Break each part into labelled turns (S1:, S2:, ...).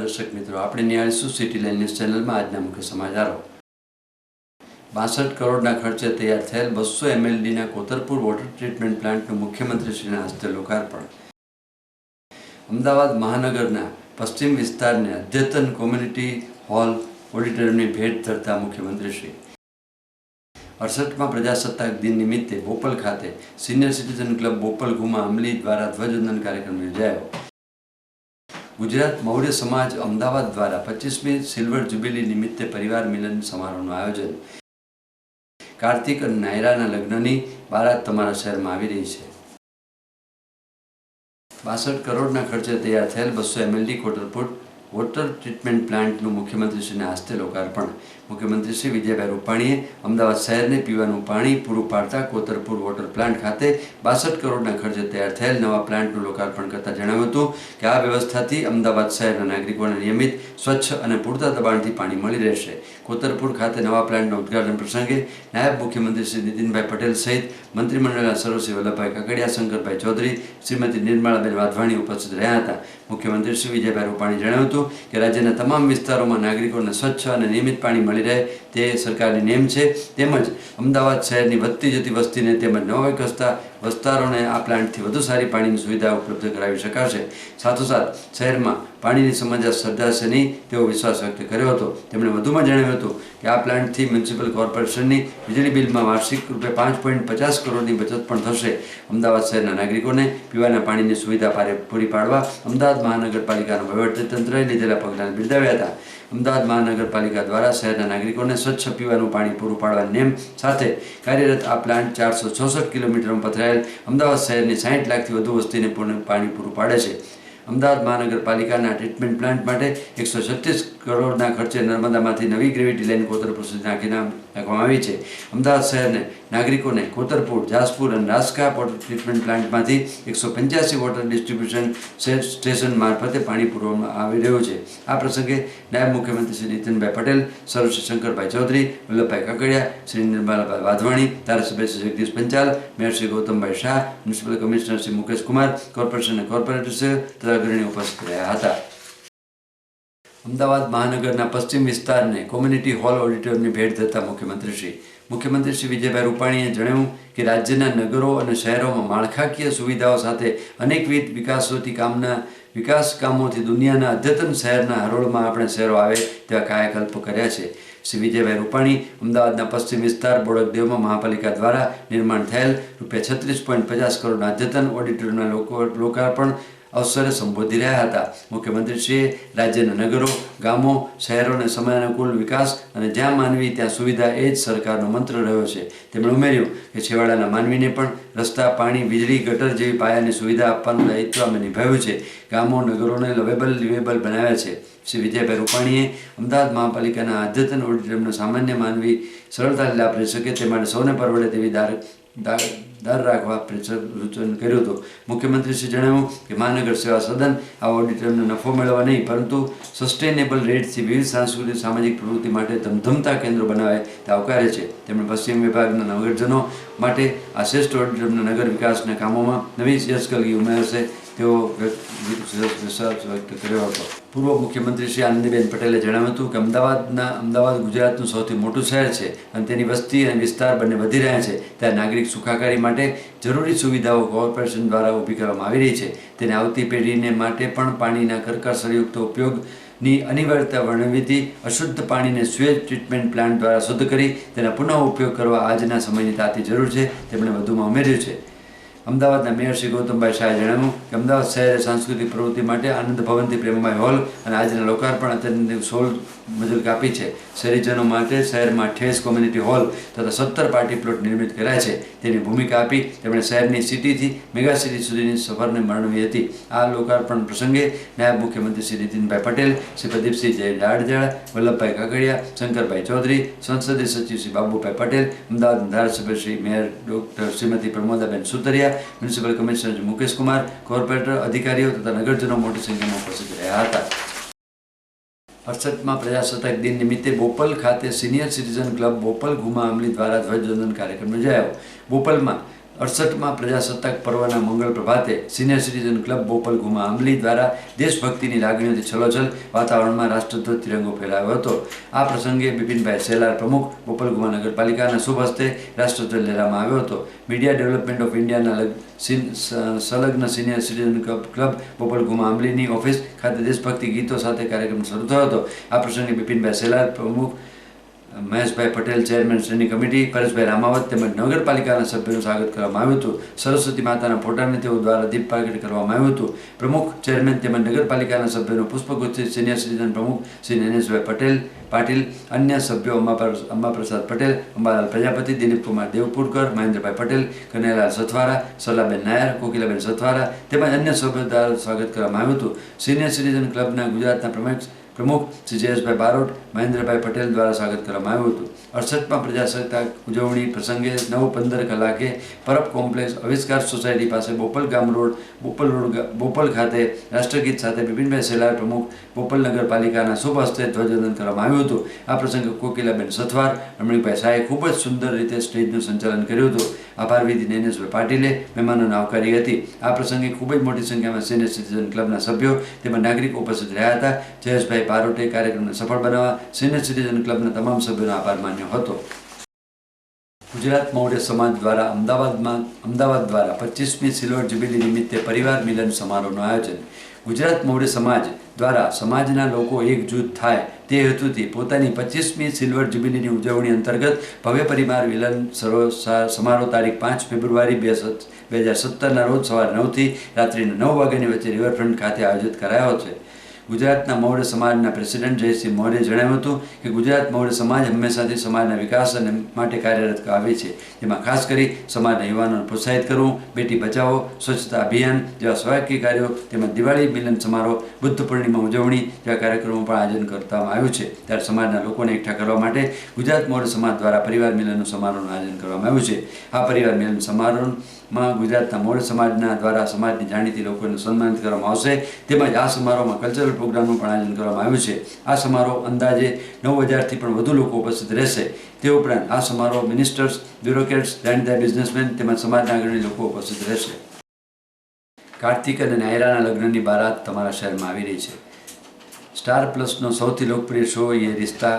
S1: दर्शक मित्रों, આપણે નિહાળીશું સિટી લાઇન ન્યૂઝ ચેનલમાં આજના મુખ્ય સમાચારો। 62 કરોડના ખર્ચે તૈયાર થયેલ 200 mld કોતરપુર વોટર ટ્રીટમેન્ટ પ્લાન્ટનું મુખ્યમંત્રીશ્રીના હસ્તે લોકાર્પણ। અમદાવાદ મહાનગરના પશ્ચિમ વિસ્તારને અદ્યતન કોમ્યુનિટી હોલ ઓડિટોરિયમની ભેટ ધરતા મુખ્યમંત્રીશ્રી। 68મા પ્રજાસત્તાક દિન નિમિત્તે બોપલ ખાતે senior citizen club Bopal Ghuma અમલી દ્વારા ધ્વજવંદન કાર્યક્રમ યોજાયો। गुजरात मौर्य समाज अमदावाद द्वारा 25મી सिल्वर जुबिली निमित्ते परिवार मिलन समारोहનું आयोजन। कार्तिक और नायराना लग्ननी बारात तमारा शहर में આવી રહી છે। 62 કરોડના ખર્ચે તૈયાર થયેલ 200 mld કોતરપુર वोटर ट्रीटमेंट प्लांटનું મુખ્યમંત્રીશ્રીના હસ્તે લોકાર્પણ। मुख्यमंत्री श्री विजयभाई रूपाणीए अमदावाद शहर ने पीवानुं पाणी पूरुं पाडता कोतरपुर वोटर प्लांट खाते 62 करोड़ना खर्चे तैयार थयेल नवा प्लांटનું लोकार्पण करता जणाव्युं हतुं के आ व्यवस्थाथी अमदावाद शहरना नागरिकोने नियमित स्वच्छ अने पूरता दबाणथी पाणी मळी रहेशे। कोतरपुर खाते नवा प्लांटना उद्घाटन प्रसंगे नायब मुख्यमंत्री श्री नितिनभाई पटेल सहित मंत्रिमंडळना सदस्य वल्लभभाई काकडिया, शंकरभाई चौधरी, श्रीमती निर्मलाबेन वाधवाणी उपस्थित रह्या हता। मुख्यमंत्री श्री विजयभाई रूपाणीए जणाव्युं हतुं के राज्यना तमाम विस्तारोमां नागरिकोने स्वच्छ अने नियमित पाणी मळी रहे ते सरकारनी नेम छे। तेमज अमदावाद शहरनी वधती जती वस्तीने तेमज नवा विकसता विस्तारोने आ प्लांटथी वधु सारी पाणीनी सुविधा उपलब्ध करावी शकाशे। साथोसाथ शहेरमां पाणीनी समस्या सर्जाशे नहीं तेवो विश्वास व्यक्त कर्यो हतो। तेमणे वधुमां जणाव्युं हतुं के आ प्लांटथी म्युनिसिपल कोर्पोरेशननी वीजળી बिलमां वार्षिक रूपे 5.50 करोड़नी बचत पण थशे। अमदावाद शहेરના नागरिकोने पीवाना पाणीनी सुविधा पूरी पाडवा अमदावाद महानगरपालिकाना वहीवटीतंत्रએ લીધેલા પગલાંને બિરદાવ્યા હતા। अमदावाद महानगरपालिका द्वारा शहरना नागरिकोने स्वच्छ पीवानुं पाणी पूरुं पाडवाना नेम साथे कार्यरत आ प्लांट 466 किलोमीटर में पथराયેલ अमदावाद शहरनी 60 लाखथी वधु वस्तीने पाणी पूरुं पाडे छे। अमदावाद महानगरपालिकाना ट्रीटमेंट प्लांट माटे 136 करोड़ना खर्चे नर्मदामांथी नवी ग्रेविटी लाइन कोतरपुर सुधी नाखवामां आवी छे। अमदावाद शहरने नागरिकोने कोतरपुर, जासपुर और रासका वोटर ट्रीटमेंट प्लांटमांथी 185 वोटर डिस्ट्रीब्यूशन स्टेशन मार्फते पाणी पूरवामां आवी रह्युं छे। आ प्रसंगे नायब मुख्यमंत्री श्री नितिनभाई पटेल, सर श्री शंकरभाई चौधरी, वल्लभभाई काकडिया, श्री निर्मलाबाई वाधवाणी, धारासभ्य Shri Jagdish Panchal, mayor Shri Gautambhai Shah, municipal commissioner Shri Mukesh Kumar, corporation corporators तथा अग्रणी उपस्थित रह्या हता। अमदावाद महानगरना पश्चिम विस्तार ने कम्युनिटी हॉल ऑडिटोरियमनी भेट देता मुख्यमंत्री श्री विजयभाई रूपाणीए जणाव्युं कि राज्यना नगरों और शहरों में माळखाकीय सुविधाओं साथे अनेकविध विकास कामोथी दुनियाना अद्यतन शहरना हरोळमां आपणे शहरो आवे तेवा कायाकल्प कर्या छे। श्री विजयभाई रूपाणी अमदावादना पश्चिम विस्तार बोडकदेवमां महापालिका द्वारा निर्माण थयेल ₹36.50 करोड़ना अद्यतन ऑडिटोरियमना लोकार्पण अवसरे संबोधी रह्या हता। मुख्यमंत्रीश्रीए राज्यना नगरों, गामों, शहरों समयानुकूल विकास और ज्यां मानवी त्यां सुविधा ए ज सरकारनो मंत्र रह्यो छे। तेमणे उमेर्युं के छेवाड़ाना मानवीने पण रस्ता, पाणी, वीजળી, गटर जेवी पायानी सुविधा आपवानुं दायित्व अमे निभाव्युं छे। गामों, नगरोने लिवेबल बनाव्या छे। श्री विजयभाई रूपाणीए अमदावाद महापालिकाना अद्यतन ऑडिटोरियमनो सामान्य मानवी सरळताथी लाभ लई शके ते माटे सौने परवड़े तेवी दर राखवा सूचन कर्युं हतुं। मुख्यमंत्री श्री जणाव्युं कि महानगर सेवा सदन आ ऑडिटोरियमने नफो मेळववा नहीं परंतु सस्टेनेबल रेटथी विविध सांस्कृतिक सामाजिक प्रवृत्ति माटे धमधमता केन्द्र बनावे ते आवकारे छे। तेमणे पश्चिम विभागना नगरजनों माटे आ श्रेष्ठ ऑडिटोरियमना नगर विकासना कामोमां नवी यशकलगी उमेरशे तेवो विश्वास व्यक्त कर्यो हतो। पूर्व मुख्यमंत्री श्री आनंदीबेन पटेले जणाव्युं हतुं कि अमदावाद गुजरातनुं सौथी मोटुं शहेर छे अने तेनी वस्ती अने विस्तार बंने वधी रह्या छे त्यारे नागरिक सुखाकारी माटे जरूरी सुविधाओं कोर्पोरेशन द्वारा ऊभी करवामां आवी रही छे। तेने आवती पेढ़ीने माटे पण पाणीना करकसरयुक्त उपयोगनी अनिवार्यता वर्णवीती अशुद्ध पाणीने स्वेज ट्रीटमेंट प्लांट द्वारा शुद्ध करी तेना पुनः उपयोग करवा आजना समयनी ताती जरूर छे। तेमणे वधुमां उमेर्युं छे। अमदावादना मेयर श्री गौतमभाई शाहे जणाव्युं कि अमदावाद शहेरे सांस्कृतिक प्रवृत्ति माटे आनंद भवनथी प्रेममय हॉल अने आजना लोकार्पण અત્યારે 16 मंजिल कापी छे। शहेरीजनों माटे शहेरमां 28 कम्युनिटी हॉल तथा 17 पार्टी प्लॉट निर्मित कर्या छे। तेनी भूमिका आपी तेमणे शहेरनी सिटीथी मेगा सिटी सुधीनी सफरने वर्णवी हती। आ लोकार्पण प्रसंगे नायब मुख्यमंत्री श्री नितिनभाई पटेल, श्री प्रदीपसिंह जाडेजा, वल्लभभाई काकडिया, शंकरभाई चौधरी, संसदीय सचिव श्री बाबूभाई पटेल, अमदावाद धारासभ्य Shri mayor doctor Shrimati Pramodaben Sutariya, municipal commissioner Mukesh Kumar, corporator, अधिकारीओ तथा नगरजनों मोटी संख्यामां उपस्थित रह्या हता। 68મા પ્રજાસત્તાક દિન નિમિત્તે બોપલ ખાતે senior citizen club Bopal Ghuma અમલી દ્વારા ધ્વજવંદન કાર્યક્રમ યોજાયો। બોપલમાં 68માં પ્રજાસત્તાક પર્વના મંગળ પ્રભાતે senior citizen club Bopal Ghuma આંબલી દ્વારા દેશભક્તિની લાગણીઓથી છલોછલ વાતાવરણમાં રાષ્ટ્રધ્વજ તિરંગો ફેલાવ્યો હતો. આ પ્રસંગે બિપિનભાઈ સેલાર પ્રમુખ બોપલ ઘુમા નગરપાલિકાના શુભ હસ્તે રાષ્ટ્રધ્વજ લહેરાવવામાં આવ્યો હતો. મીડિયા ડેવલપમેન્ટ ઓફ ઇન્ડિયાના સંલગ્ન senior citizen club Bopal Ghuma આંબલીની office ખાતે દેશભક્તિ ગીતો સાથે કાર્યક્રમ શરૂ થયો હતો. આ પ્રસંગે બિપિનભાઈ સેલાર પ્રમુખ, મહેશભાઈ પટેલ ચેરમેન શ્રેણી કમિટી, પરેશભાઈ રામાવત તેમજ નગરપાલિકાના સભ્યોનું સ્વાગત કરવામાં આવ્યું હતું. સરસ્વતી માતાના ફોટાને તેઓ દ્વારા દીપ પ્રાગટ્ય કરવામાં આવ્યું હતું. પ્રમુખ, ચેરમેન તેમજ નગરપાલિકાના સભ્યોનું પુષ્પગુચ્છથી સિનિયર સિટીઝન પ્રમુખ શ્રી નૈનેશભાઈ પાટીલ, અન્ય સભ્યો અંબાપ્રસાદ પટેલ, અંબાલાલ પ્રજાપતિ, દિલીપકુમાર દેવપુરકર, મહેન્દ્રભાઈ પટેલ, કનૈયાલાલ સથવારા, સલાબેન નાયર, કોકિલાબેન સથવારા તેમજ અન્ય સભ્યો દ્વારા સ્વાગત કરવામાં આવ્યું હતું. સિનિયર સિટીઝન ક્લબના ગુજરાતના પ્રમુખ શ્રી જયેશભાઈ બારોટ, મહેન્દ્રભાઈ પટેલ દ્વારા સ્વાગત કરવામાં આવ્યું હતું. 68માં પ્રજાસત્તાક ઉજવણી પ્રસંગે 9:15 કલાકે પરબ કોમ્પ્લેક્સ આવિષ્કાર સોસાયટી પાસે બોપલ ખાતે રાષ્ટ્રગીત સાથે બિપિનભાઈ સેલાર પ્રમુખ બોપલ નગરપાલિકાના શુભ હસ્તે ધ્વજવંદન કરવામાં આવ્યું હતું. આ પ્રસંગે કોકિલાબેન સથવાર, રમણીકભાઈ શાહે ખૂબ જ સુંદર રીતે સ્ટેજનું સંચાલન કર્યું હતું. આભાર વિધિ નૈનેશભાઈ પાટીલે મહેમાનોને આવકારી હતી. આ પ્રસંગે ખૂબ જ મોટી સંખ્યામાં સિનિયર સિટીઝન ક્લબના સભ્યો તેમજ નાગરિકો ઉપસ્થિત રહ્યા હતા. જયેશભાઈ બારોટે કાર્યક્રમને સફળ બનાવવા સિનિયર સિટીઝન ક્લબના તમામ સભ્યોનો આભાર માન્યો હતો. ગુજરાત મૌર્ય સમાજ દ્વારા અમદાવાદ દ્વારા 25મી સિલ્વર જ્યુબિલી નિમિત્તે પરિવાર મિલન સમારોહનું આયોજન. ગુજરાત મૌર્ય સમાજ દ્વારા સમાજના લોકો એકજૂથ થાય તે હેતુથી પોતાની 25મી સિલ્વર જ્યુબિલીની ઉજવણી અંતર્ગત ભવ્ય પરિવાર મિલન સમારોહ તારીખ 5 ફેબ્રુઆરી 2017ના રોજ સવારે 9થી રાત્રિના 9 વાગ્યાની વચ્ચે રિવરફ્રન્ટ ખાતે આયોજિત કરાયો છે. ગુજરાતના મૌર્ય સમાજના પ્રેસિડેન્ટ જયસિંહ મૌર્યે જણાવ્યું હતું કે ગુજરાત મૌર્ય સમાજ હંમેશાથી સમાજના વિકાસ માટે કાર્યરત આવે છે. જેમાં ખાસ કરી સમાજના યુવાનોને પ્રોત્સાહિત કરવું, બેટી બચાવો, સ્વચ્છતા અભિયાન જેવા સ્વાયત્ત કાર્યો તેમજ દિવાળી મિલન સમારોહ, બુદ્ધ પૂર્ણિમા ઉજવણી જેવા કાર્યક્રમો પણ આયોજન કરવામાં આવ્યું છે. ત્યારે સમાજના લોકોને એકઠા કરવા માટે ગુજરાત મૌર્ય સમાજ દ્વારા પરિવાર મિલન સમારોહનું આયોજન કરવામાં આવ્યું છે. આ પરિવાર મિલન સમારોહમાં ગુજરાતના મૌર્ય સમાજના દ્વારા સમાજની જાણીતી લોકોને સન્માનિત કરવામાં આવશે. તેમજ આ સમારોહમાં કલ્ચરલ પ્રોગ્રામનું પણ આયોજન કરવામાં આવ્યું છે. આ સમારોહ અંદાજે 9000થી પણ વધુ લોકો ઉપસ્થિત રહેશે. તે ઉપરાંત આ સમારોહ મિનિસ્ટર્સ, બ્યુરોક્રેટ્સ, જાણીતા બિઝનેસમેન તેમજ સમાજના અગ્રણી લોકો ઉપસ્થિત રહેશે. કાર્તિક અને નાયરાના લગ્નની બારાત તમારા શહેરમાં આવી રહી છે. સ્ટાર પ્લસનો સૌથી લોકપ્રિય શો યે રિશ્તા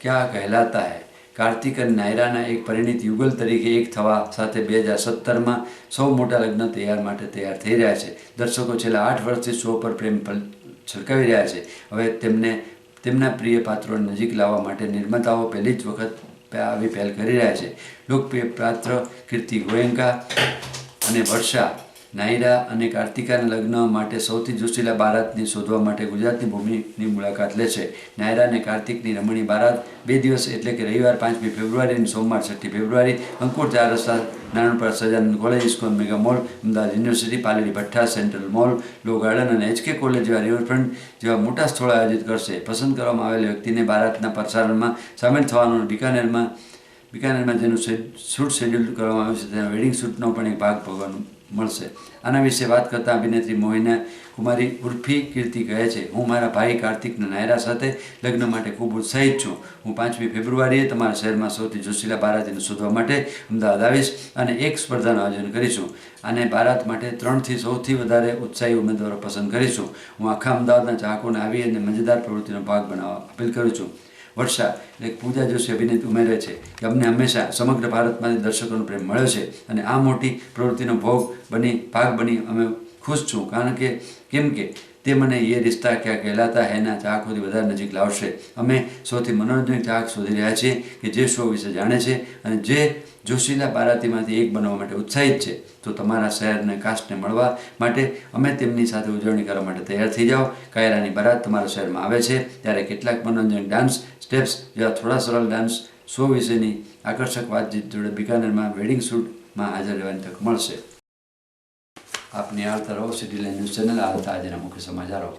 S1: ક્યા કહેલાતા હૈ કાર્તિક અને નાયરાના એક પરિણીત યુગલ તરીકે એક થવા સાથે 2017માં સૌ મોટા લગ્ન તૈયાર થઈ રહ્યા છે. દર્શકો છેલ્લા 8 વર્ષથી શો પર પ્રેમ છલકાવી રહ્યા છે. હવે તેમના પ્રિય પાત્રોને નજીક લાવવા માટે નિર્માતાઓ પહેલી જ વખત આવી પહેલ કરી રહ્યા છે. લોકપ્રિય પાત્ર કીર્તિ ગોયંકા અને વર્ષા નાયરા અને કાર્તિકાના લગ્ન માટે સૌથી જોશીલા બારાતની શોધવા માટે ગુજરાતની ભૂમિની મુલાકાત લેશે. નાયરા અને કાર્તિકની રમણી બારાત 2 દિવસ એટલે કે રવિવાર 5મી ફેબ્રુઆરી અને સોમવાર 6મી ફેબ્રુઆરી અંકુર 4 રસ્તા, Nanpura Sajanand college, ISKCON mega mall, Ahmedabad university, Paldi Bhatha, central mall, law garden અને HK કોલેજ જેવા રિવરફ્રન્ટ જેવા મોટા સ્થળો આયોજિત કરશે. પસંદ કરવામાં આવેલ વ્યક્તિને બારાતના પ્રસારણમાં સામેલ થવાનો બિકાનેરમાં જેનું શૂટ શેડ્યુલ કરવામાં આવ્યું છે તેના વેડિંગ શૂટનો પણ એક ભાગ ભોગવવાનો મળશે. આના વિશે વાત કરતાં અભિનેત્રી મોહિના કુમારી ઉર્ફી કીર્તિ કહે છે, હું મારા ભાઈ કાર્તિકના નાયરા સાથે લગ્ન માટે ખૂબ ઉત્સાહિત છું. હું 5મી ફેબ્રુઆરીએ તમારા શહેરમાં સૌથી જોશીલા બારાતીને શોધવા માટે અમદાવાદ આવીશ અને એક સ્પર્ધાનું આયોજન કરીશું. અને બારાત માટે 3થી સૌથી વધારે ઉત્સાહી ઉમેદવારો પસંદ કરીશું. હું આખા અમદાવાદના ચાહકોને આવી અને મજેદાર પ્રવૃત્તિનો ભાગ બનાવવા અપીલ કરું છું. વર્ષા એટલે પૂજા જોશી અભિનેત્રી ઉમેરે છે કે અમને હંમેશા સમગ્ર ભારતમાંથી દર્શકોનો પ્રેમ મળ્યો છે અને આ મોટી પ્રવૃત્તિનો ભાગ બની અમે ખુશ છું. કારણ કે કેમ કે તે મને યે રિશ્તા ક્યા કહેલાતા હૈના ચાહકોથી વધારે નજીક લાવશે. અમે સૌથી મનોરંજક ચાહક શોધી રહ્યા છીએ કે જે શો વિશે જાણે છે અને જે જોશીલા બારાતીમાંથી એક બનવા માટે ઉત્સાહિત છે. તો તમારા શહેરને કાસ્ટને મળવા માટે અમે તેમની સાથે ઉજવણી કરવા માટે તૈયાર થઈ જાઓ. કાયરાની બારાત તમારા શહેરમાં આવે છે ત્યારે કેટલાક મનોરંજક ડાન્સ સ્ટેપ્સ જેવા થોડા સરળ ડાન્સ શો વિશેની આકર્ષક વાતચીત જોડે બિકાનેરમાં વેડિંગ શૂટમાં હાજર રહેવાની તક મળશે. આપ નિહાળતા રહો સિટી લાઈવ ન્યૂઝ ચેનલ. આ હતા આજના મુખ્ય સમાચારો.